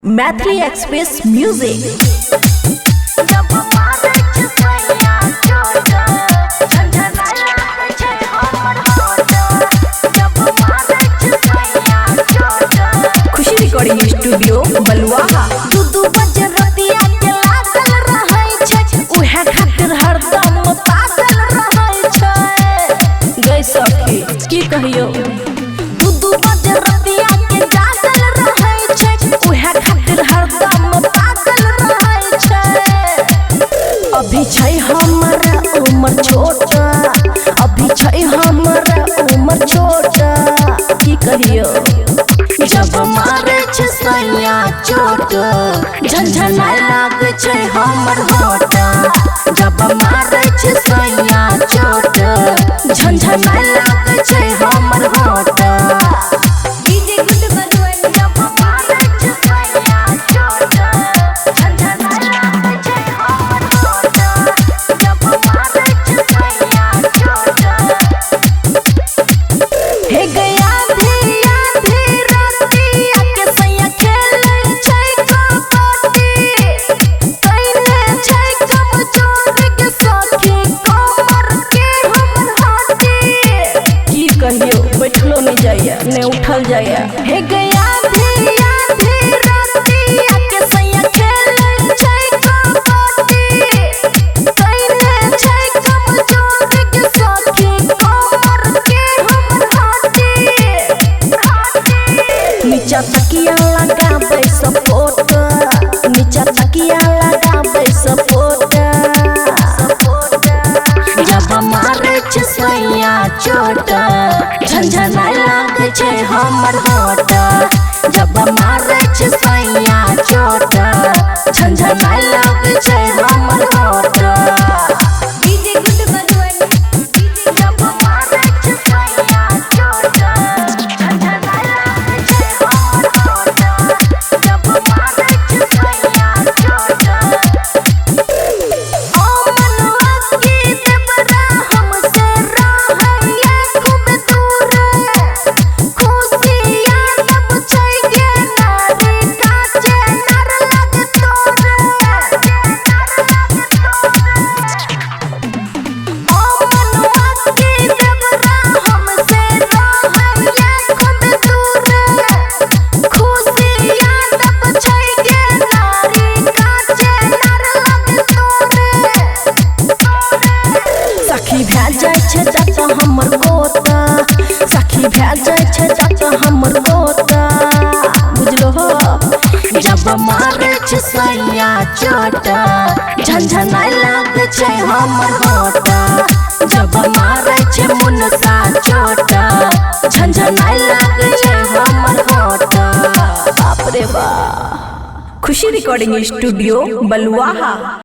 Maithili express music. खुशी recording studio Baluaha. दू बजे रतिया के लागल रहै छै, उहे खातिर हरदम पागल रहै छै। गई सखी की कहियो, दू बजे रतिया के जागल रहै छै, उहे खातिर हरदम पागल रहै छै। अभी छै हमर उम्र छोटा, अभी छै हमर उम्र छोटा। की कहियो, जब मारे छै सैया चोट, झनझनाय लागे छै हमर होठ। जब मारे छै सैया चोट, झनझनाय लागे छै हमर होठ। डीजे गुड बजवन जब मारे छै सैया चोट, झनझनाय लागे छै हमर होठ। जब मारे छै सैया चोट, हे गया बैठलो नहीं जाइए नहीं उठल जाइए। हे गया धिया धीरतिया के सैया खेलै छै कबड्डी। कइले छै कमजोर के सखी कमर के हमर हड्डी। नीचा तकिया लगाबै सपोर्ट, नीचा तकिया लगाबै सपोर्ट। जब मारे छै सैया चोट, झनझनाय लागे छै हमर होठ। जब मारे छै सैया चोट, झनझनाय लागे छै हमर होठ। डीजे गुड बजवन जब मारे छै सैया चोट, झनझनाय लागे छै हमर होठ। जब मारे छै सैया चोट, ओ मनवा की देवरा हमसे रहैया खूब दूर। खुशियाँ तब छै गे नारी काचे नर लग तोर। ओ मनवा की देवरा हमसे रहैया खूब दूर। खुशियाँ तब छै गे नारी काचे नर लग तोर। सखी भै जाय छै जत हमर गोता, सखी भै जाय छै जत हमर गोता। बुझलो हो, जब मारे छै सैया चोट, झनझनाय लागे छै हमर होठ। जब मारे छै मुनसा चोट, झनझनाय लागे छै हमर होठ। बाप रे बाप। खुशी रिकॉर्डिंग स्टूडियो बलुआहा।